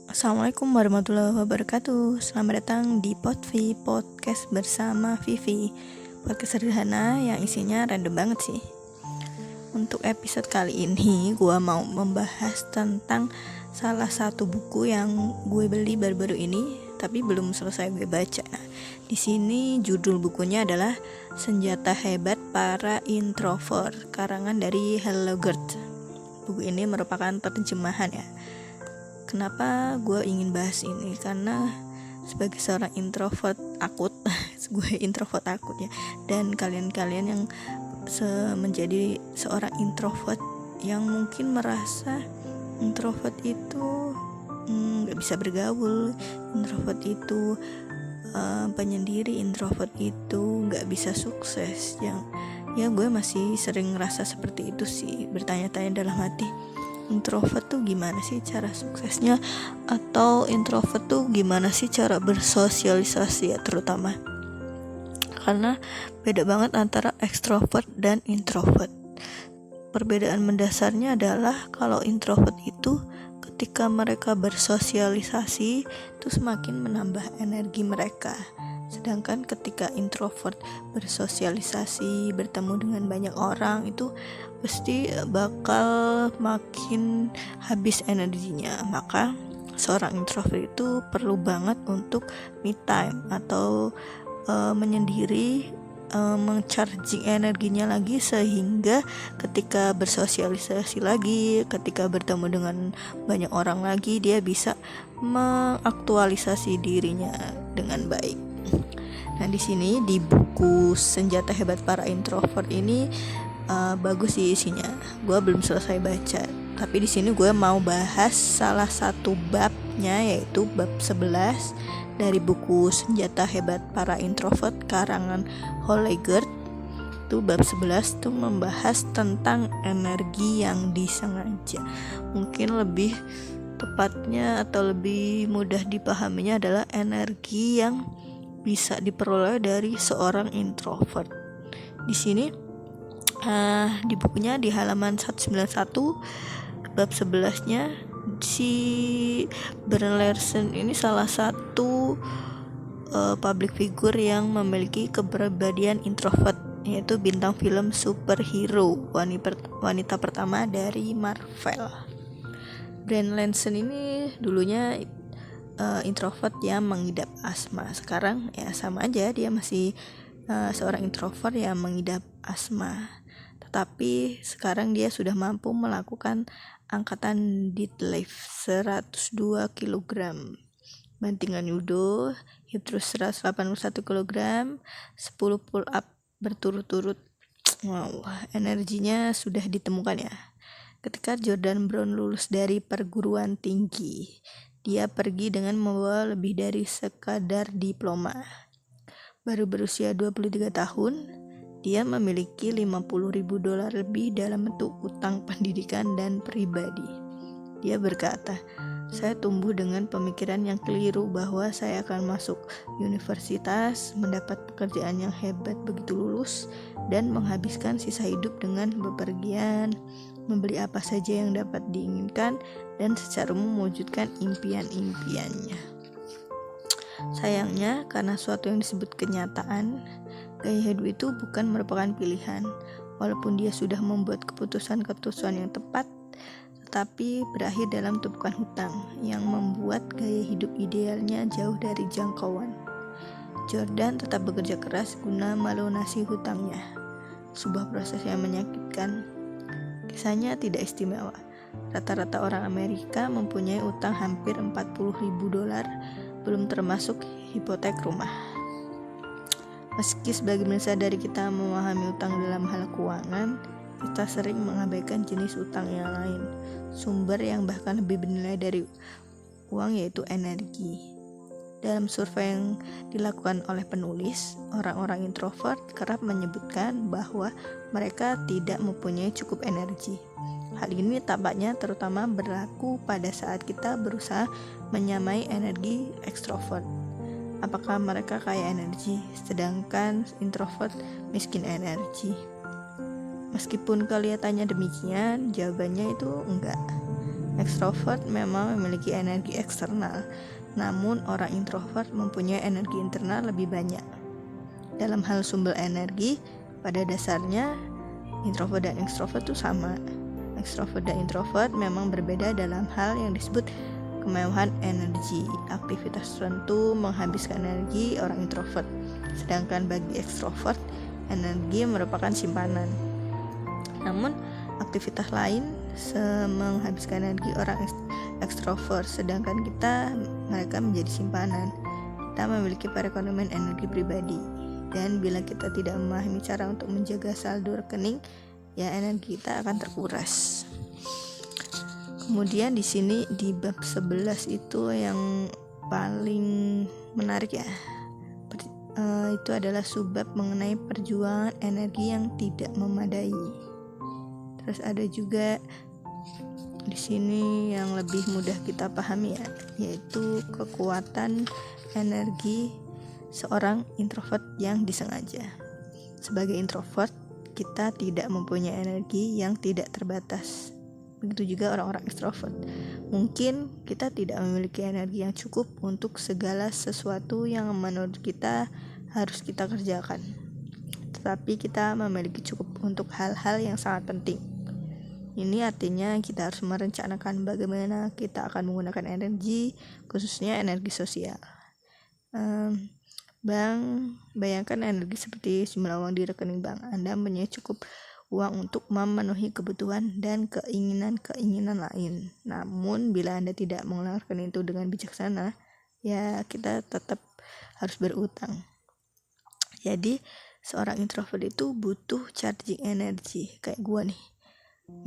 Assalamualaikum warahmatullahi wabarakatuh. Selamat datang di Potvi Podcast bersama Vivi. Podcast sederhana yang isinya random banget sih. Untuk episode kali ini gue mau membahas tentang salah satu buku yang gue beli baru-baru ini tapi belum selesai gue baca. Nah, di sini judul bukunya adalah Senjata Hebat Para Introvert, karangan dari Hello Gert. Buku ini merupakan terjemahan ya. Kenapa gue ingin bahas ini? Karena sebagai seorang introvert akut gue introvert akut ya, dan kalian-kalian yang menjadi seorang introvert yang mungkin merasa introvert itu gak bisa bergaul, introvert itu penyendiri, introvert itu gak bisa sukses, yang ya gue masih sering ngerasa seperti itu sih, bertanya-tanya dalam hati, introvert tuh gimana sih cara suksesnya, atau introvert tuh gimana sih cara bersosialisasi ya, terutama karena beda banget antara extrovert dan introvert. Perbedaan mendasarnya adalah kalau introvert itu ketika mereka bersosialisasi itu semakin menambah energi mereka, sedangkan ketika introvert bersosialisasi, bertemu dengan banyak orang, itu pasti bakal makin habis energinya. Maka seorang introvert itu perlu banget untuk me time atau menyendiri, meng-charging energinya lagi, sehingga ketika bersosialisasi lagi, ketika bertemu dengan banyak orang lagi, dia bisa mengaktualisasi dirinya dengan baik. Nah, di sini di buku Senjata Hebat Para Introvert ini bagus sih isinya. Gue belum selesai baca, tapi di sini gue mau bahas salah satu babnya, yaitu bab 11 dari buku Senjata Hebat Para Introvert karangan Hello Gert. Itu bab 11 tuh membahas tentang energi yang disengaja. Mungkin lebih tepatnya atau lebih mudah dipahaminya adalah energi yang bisa diperoleh dari seorang introvert. Di sini di bukunya di halaman 191 bab 11-nya, si Bren Larson ini salah satu public figure yang memiliki kepribadian introvert, yaitu bintang film superhero wanita pertama dari Marvel. Bren Larson ini dulunya introvert yang mengidap asma. Sekarang ya sama aja, dia masih seorang introvert yang mengidap asma, tetapi sekarang dia sudah mampu melakukan angkatan deadlift 102 kg, bantingan judo, hip thrust 181 kg, 10 pull up berturut-turut. Wow, energinya sudah ditemukan ya. Ketika Jordan Brown lulus dari perguruan tinggi, dia pergi dengan membawa lebih dari sekadar diploma. Baru berusia 23 tahun, dia memiliki $50,000 lebih dalam bentuk utang pendidikan dan pribadi. Dia berkata, "Saya tumbuh dengan pemikiran yang keliru bahwa saya akan masuk universitas, mendapat pekerjaan yang hebat begitu lulus, dan menghabiskan sisa hidup dengan bepergian, membeli apa saja yang dapat diinginkan, dan secara umum mewujudkan impian-impiannya. Sayangnya, karena suatu yang disebut kenyataan, gaya hidup itu bukan merupakan pilihan. Walaupun dia sudah membuat keputusan-keputusan yang tepat, tetapi berakhir dalam tumpukan hutang yang membuat gaya hidup idealnya jauh dari jangkauan. Jordan tetap bekerja keras guna melunasi hutangnya. Sebuah proses yang menyakitkan. Kisahnya tidak istimewa. Rata-rata orang Amerika mempunyai utang hampir $40,000, belum termasuk hipotek rumah. Meski sebagian besar dari kita memahami utang dalam hal keuangan, kita sering mengabaikan jenis utang yang lain, sumber yang bahkan lebih bernilai dari uang, yaitu energi. Dalam survei yang dilakukan oleh penulis, orang-orang introvert kerap menyebutkan bahwa mereka tidak mempunyai cukup energi. Hal ini tampaknya terutama berlaku pada saat kita berusaha menyamai energi ekstrovert. Apakah mereka kaya energi, sedangkan introvert miskin energi? Meskipun kelihatannya demikian, jawabannya itu enggak. Ekstrovert memang memiliki energi eksternal, namun orang introvert mempunyai energi internal lebih banyak. Dalam hal sumber energi, pada dasarnya introvert dan ekstrovert itu sama. Ekstrovert dan introvert memang berbeda dalam hal yang disebut kemewahan energi. Aktivitas tertentu menghabiskan energi orang introvert, sedangkan bagi ekstrovert, energi merupakan simpanan. Namun, aktivitas lain menghabiskan energi orang ekstrovert, sedangkan mereka menjadi simpanan. Kita memiliki perekonomian energi pribadi, dan bila kita tidak memahami cara untuk menjaga saldo rekening, ya energi kita akan terkuras. Kemudian di sini di bab 11 itu yang paling menarik ya. Itu adalah subbab mengenai perjuangan energi yang tidak memadai. Terus ada juga di sini yang lebih mudah kita pahami ya, yaitu kekuatan energi seorang introvert yang disengaja. Sebagai introvert, kita tidak mempunyai energi yang tidak terbatas. Begitu juga orang-orang ekstrovert. Mungkin kita tidak memiliki energi yang cukup untuk segala sesuatu yang menurut kita harus kita kerjakan, tetapi kita memiliki cukup untuk hal-hal yang sangat penting. Ini artinya kita harus merencanakan bagaimana kita akan menggunakan energi, khususnya energi sosial. Bayangkan energi seperti jumlah uang di rekening bank. Anda mempunyai cukup uang untuk memenuhi kebutuhan dan keinginan lain. Namun bila Anda tidak mengeluarkan itu dengan bijaksana, ya kita tetap harus berutang. Jadi seorang introvert itu butuh charging energi. Kayak gua nih,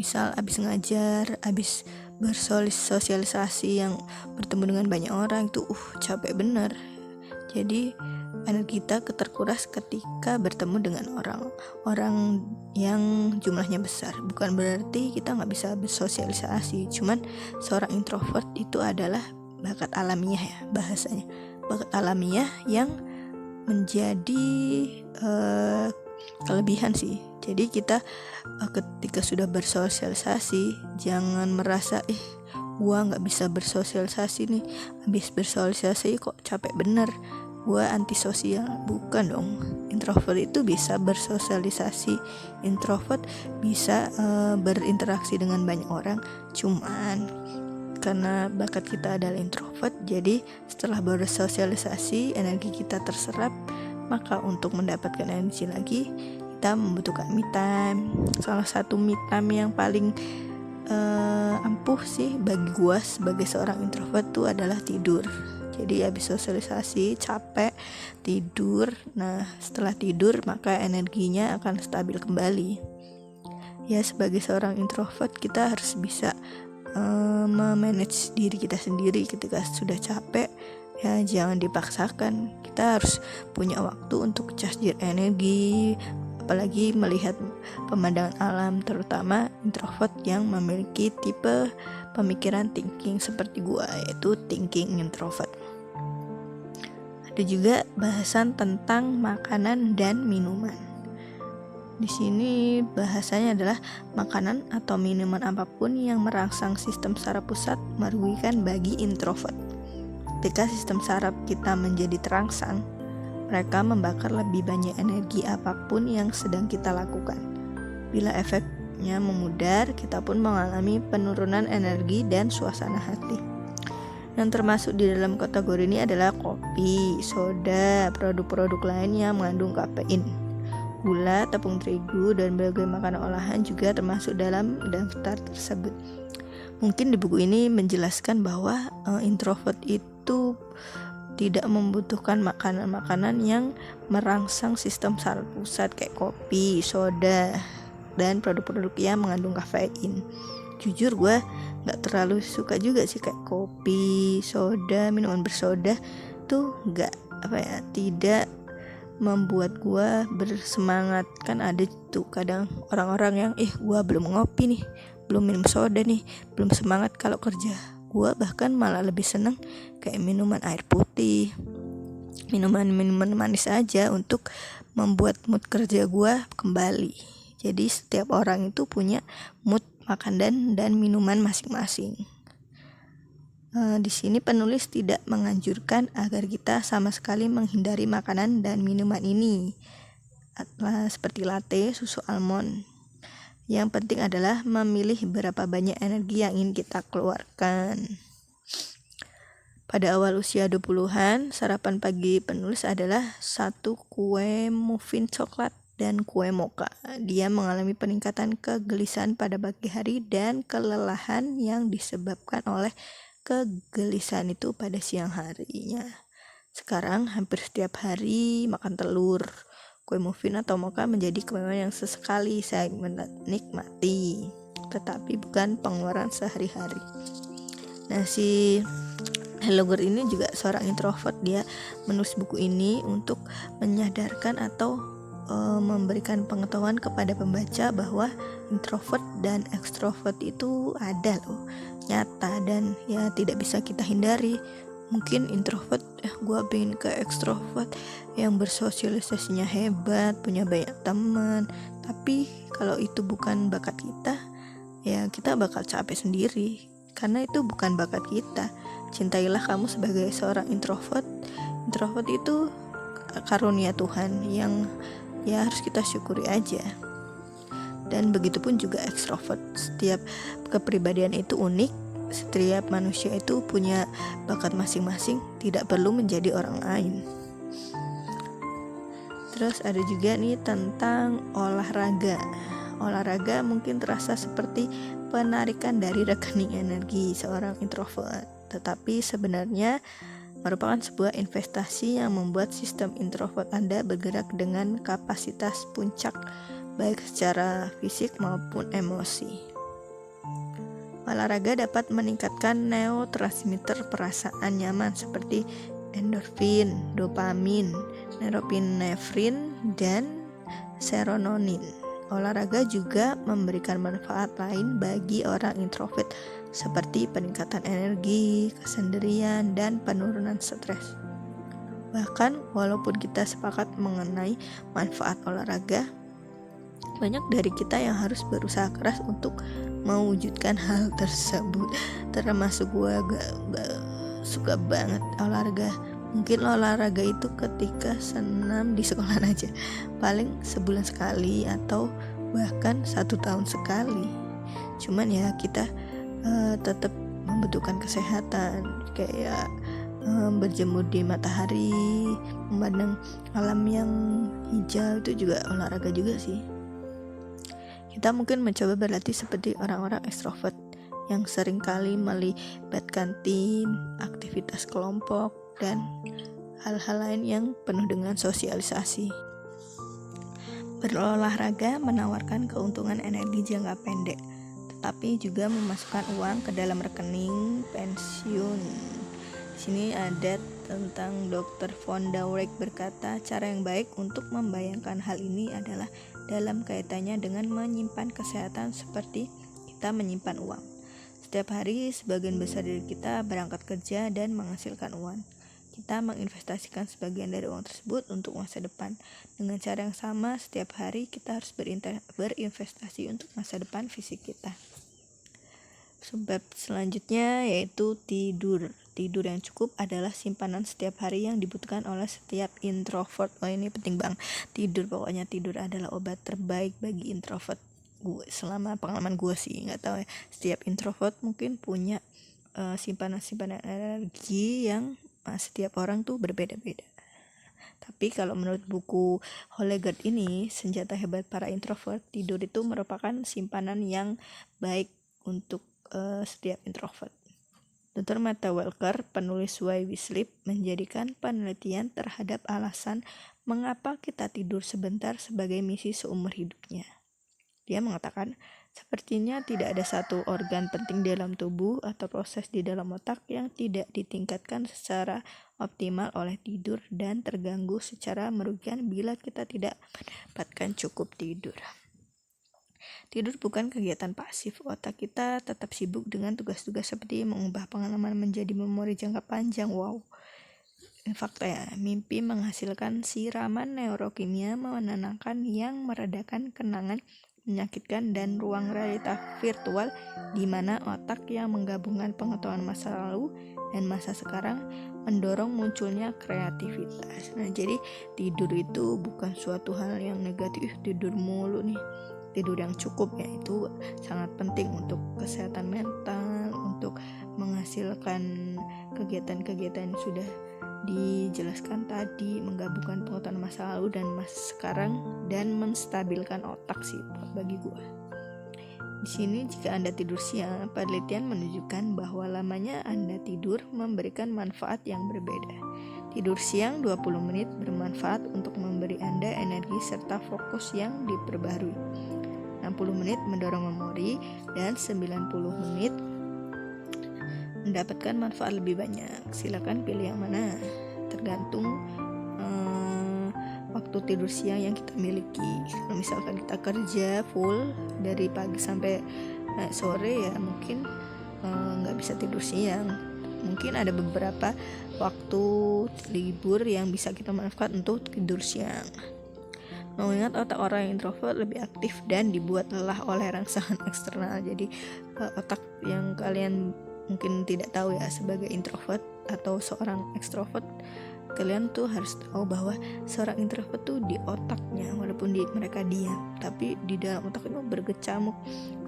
misal abis ngajar, abis bersosialisasi yang bertemu dengan banyak orang itu capek bener. Jadi energi kita terkuras ketika bertemu dengan orang yang jumlahnya besar. Bukan berarti kita gak bisa bersosialisasi, cuman seorang introvert itu adalah bakat alamiah ya bahasanya. Bakat alamiah yang menjadi kelebihan sih. Jadi kita ketika sudah bersosialisasi, jangan merasa gua nggak bisa bersosialisasi nih, habis bersosialisasi kok capek bener, gua antisosial. Bukan dong. Introvert itu bisa bersosialisasi, introvert bisa berinteraksi dengan banyak orang. Cuman karena bakat kita adalah introvert, jadi setelah bersosialisasi energi kita terserap, maka untuk mendapatkan energi lagi kita membutuhkan me time. Salah satu me time yang paling ampuh sih bagi gua sebagai seorang introvert itu adalah tidur. Jadi habis sosialisasi capek, tidur. Nah setelah tidur maka energinya akan stabil kembali. Ya sebagai seorang introvert kita harus bisa memanage diri kita sendiri. Ketika sudah capek, ya jangan dipaksakan. Kita harus punya waktu untuk charge energi, apalagi melihat pemandangan alam, terutama introvert yang memiliki tipe pemikiran thinking seperti gua, yaitu thinking introvert. Ada juga bahasan tentang makanan dan minuman. Di sini bahasanya adalah makanan atau minuman apapun yang merangsang sistem saraf pusat merugikan bagi introvert. Ketika sistem saraf kita menjadi terangsang, mereka membakar lebih banyak energi apapun yang sedang kita lakukan. Bila efeknya memudar, kita pun mengalami penurunan energi dan suasana hati. Yang termasuk di dalam kategori ini adalah kopi, soda, produk-produk lain yang mengandung kafein. Gula, tepung terigu, dan berbagai makanan olahan juga termasuk dalam daftar tersebut. Mungkin di buku ini menjelaskan bahwa introvert itu tidak membutuhkan makanan-makanan yang merangsang sistem saraf pusat kayak kopi, soda, dan produk-produk yang mengandung kafein. Jujur gue gak terlalu suka juga sih kayak kopi, soda, minuman bersoda tuh tidak membuat gue bersemangat. Kan ada tuh kadang orang-orang yang gue belum ngopi nih, belum minum soda nih, belum semangat kalau kerja. Gue bahkan malah lebih seneng kayak minuman air putih, minuman manis aja untuk membuat mood kerja gue kembali. Jadi setiap orang itu punya mood makan dan minuman masing-masing. Di sini penulis tidak menganjurkan agar kita sama sekali menghindari makanan dan minuman ini, seperti latte, susu almond. Yang penting adalah memilih berapa banyak energi yang ingin kita keluarkan. Pada awal usia 20-an, sarapan pagi penulis adalah 1 kue muffin coklat dan kue mocha. Dia mengalami peningkatan kegelisahan pada pagi hari dan kelelahan yang disebabkan oleh kegelisahan itu pada siang harinya. Sekarang hampir setiap hari makan telur. Kue muffin atau mocha menjadi kemewahan yang sesekali saya menikmati, tetapi bukan pengeluaran sehari-hari. Nah, si Helloger ini juga seorang introvert. Dia menulis buku ini untuk menyadarkan atau memberikan pengetahuan kepada pembaca bahwa introvert dan ekstrovert itu ada loh, nyata, dan ya tidak bisa kita hindari. Mungkin introvert, gue pengen ke ekstrovert yang bersosialisasinya hebat, punya banyak teman. Tapi kalau itu bukan bakat kita, ya kita bakal capek sendiri, karena itu bukan bakat kita. Cintailah kamu sebagai seorang introvert. Introvert itu karunia Tuhan yang ya harus kita syukuri aja. Dan begitupun juga ekstrovert. Setiap kepribadian itu unik. Setiap manusia itu punya bakat masing-masing, tidak perlu menjadi orang lain. Terus ada juga nih tentang olahraga. Olahraga mungkin terasa seperti penarikan dari rekening energi seorang introvert, tetapi sebenarnya merupakan sebuah investasi yang membuat sistem introvert Anda bergerak dengan kapasitas puncak, baik secara fisik maupun emosi. Olahraga dapat meningkatkan neurotransmitter perasaan nyaman seperti endorfin, dopamin, norepinefrin, dan serotonin. Olahraga juga memberikan manfaat lain bagi orang introvert seperti peningkatan energi, kesendirian, dan penurunan stres. Bahkan walaupun kita sepakat mengenai manfaat olahraga, banyak dari kita yang harus berusaha keras untuk mewujudkan hal tersebut. Termasuk gue gak suka banget olahraga. Mungkin olahraga itu ketika senam di sekolah aja, paling sebulan sekali atau bahkan 1 tahun sekali. Cuman ya kita tetap membutuhkan kesehatan, kayak berjemur di matahari, memandang alam yang hijau, itu juga olahraga juga sih. Kita mungkin mencoba berlatih seperti orang-orang ekstrovert yang seringkali melibatkan tim, aktivitas kelompok, dan hal-hal lain yang penuh dengan sosialisasi. Berolahraga menawarkan keuntungan energi jangka pendek, tetapi juga memasukkan uang ke dalam rekening pensiun. Di sini ada tentang Dr. von Däureck berkata, cara yang baik untuk membayangkan hal ini adalah dalam kaitannya dengan menyimpan kesehatan seperti kita menyimpan uang. Setiap hari sebagian besar dari kita berangkat kerja dan menghasilkan uang. Kita menginvestasikan sebagian dari uang tersebut untuk masa depan. Dengan cara yang sama, setiap hari kita harus berinvestasi untuk masa depan fisik kita. Sebab selanjutnya yaitu tidur. Tidur yang cukup adalah simpanan setiap hari yang dibutuhkan oleh setiap introvert. Ini penting banget. Tidur, pokoknya tidur adalah obat terbaik bagi introvert. Selama pengalaman gue sih, nggak tahu ya. Setiap introvert mungkin punya simpanan energi yang setiap orang tuh berbeda-beda. Tapi kalau menurut buku Helloger ini, Senjata Hebat Para Introvert, tidur itu merupakan simpanan yang baik untuk setiap introvert. Dr. Mata Welker, penulis Why We Sleep, menjadikan penelitian terhadap alasan mengapa kita tidur sebentar sebagai misi seumur hidupnya. Dia mengatakan, sepertinya tidak ada satu organ penting dalam tubuh atau proses di dalam otak yang tidak ditingkatkan secara optimal oleh tidur dan terganggu secara merugikan bila kita tidak mendapatkan cukup tidur. Tidur bukan kegiatan pasif. Otak kita tetap sibuk dengan tugas-tugas seperti mengubah pengalaman menjadi memori jangka panjang. Wow. Fakta ya, mimpi menghasilkan siraman neurokimia menenangkan yang meredakan kenangan menyakitkan, dan ruang realita virtual di mana otak yang menggabungkan pengetahuan masa lalu dan masa sekarang mendorong munculnya kreativitas. Nah, jadi tidur itu bukan suatu hal yang negatif, tidur mulu nih. Tidur yang cukup ya itu sangat penting untuk kesehatan mental, untuk menghasilkan kegiatan-kegiatan yang sudah dijelaskan tadi, menggabungkan pengetahuan masa lalu dan masa sekarang, dan menstabilkan otak sih bagi gue. Di sini jika Anda tidur siang, penelitian menunjukkan bahwa lamanya Anda tidur memberikan manfaat yang berbeda. Tidur siang 20 menit bermanfaat untuk memberi Anda energi serta fokus yang diperbarui. 60 menit mendorong memori dan 90 menit mendapatkan manfaat lebih banyak. Silakan pilih yang mana, tergantung waktu tidur siang yang kita miliki. Kalau misalkan kita kerja full dari pagi sampai sore ya mungkin nggak bisa tidur siang. Mungkin ada beberapa waktu libur yang bisa kita manfaatkan untuk tidur siang. Mengingat otak orang yang introvert lebih aktif dan dibuat lelah oleh rangsangan eksternal. Jadi otak yang kalian mungkin tidak tahu ya, sebagai introvert atau seorang ekstrovert, kalian tuh harus tahu bahwa seorang introvert tuh di otaknya, walaupun mereka diam, tapi di dalam otak itu berkecamuk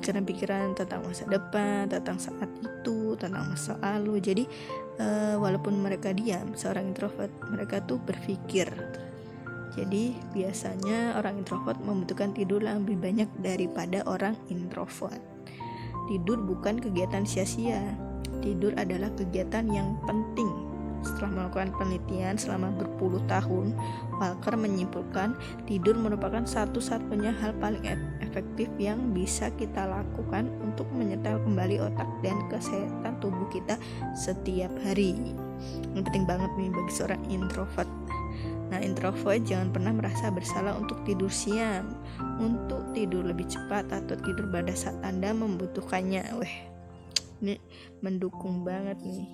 pikiran-pikiran tentang masa depan, tentang saat itu, tentang masa lalu. Jadi walaupun mereka diam, seorang introvert, mereka tuh berpikir. Jadi biasanya orang introvert membutuhkan tidur lebih banyak daripada orang introvert. Tidur bukan kegiatan sia-sia. Tidur adalah kegiatan yang penting. Setelah melakukan penelitian selama berpuluh tahun, Walker menyimpulkan tidur merupakan satu-satunya hal paling efektif yang bisa kita lakukan untuk menyetel kembali otak dan kesehatan tubuh kita setiap hari. Ini penting banget nih bagi seorang introvert. Nah, introvert jangan pernah merasa bersalah untuk tidur siang, untuk tidur lebih cepat atau tidur pada saat Anda membutuhkannya. Ini mendukung banget nih.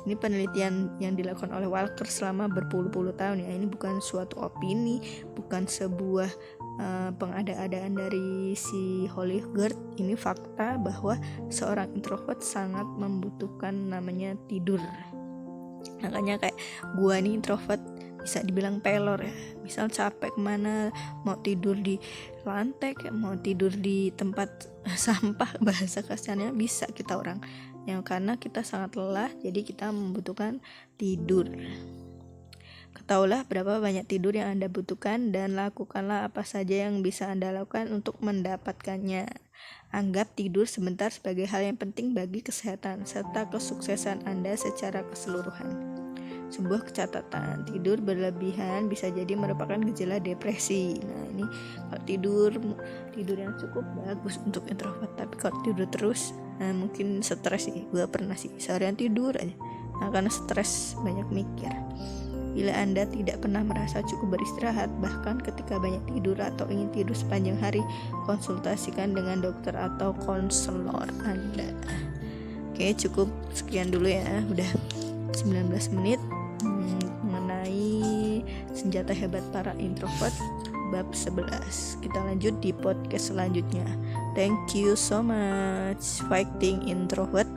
Ini penelitian yang dilakukan oleh Walker selama berpuluh-puluh tahun ya. Ini bukan suatu opini, bukan sebuah pengada-adaan dari si Hollywood. Ini fakta bahwa seorang introvert sangat membutuhkan namanya tidur. Makanya kayak gua nih introvert bisa dibilang pelor ya. Misal capek kemana, mau tidur di lantai, mau tidur di tempat sampah, bahasa kasarnya bisa kita orang yang karena kita sangat lelah, jadi kita membutuhkan tidur. Ketahuilah berapa banyak tidur yang Anda butuhkan dan lakukanlah apa saja yang bisa Anda lakukan untuk mendapatkannya. Anggap tidur sebentar sebagai hal yang penting bagi kesehatan serta kesuksesan Anda secara keseluruhan. Sebuah catatan, tidur berlebihan bisa jadi merupakan gejala depresi. Nah, ini kalau tidur yang cukup bagus untuk introvert, tapi kalau tidur terus mungkin stres sih. Gue pernah sih seharian tidur aja, karena stres, banyak mikir. Bila Anda tidak pernah merasa cukup beristirahat, bahkan ketika banyak tidur atau ingin tidur sepanjang hari, konsultasikan dengan dokter atau konselor Anda. Oke, cukup sekian dulu ya, udah 19 menit mengenai senjata hebat para introvert bab 11. Kita lanjut di podcast selanjutnya. Thank you so much, fighting introvert.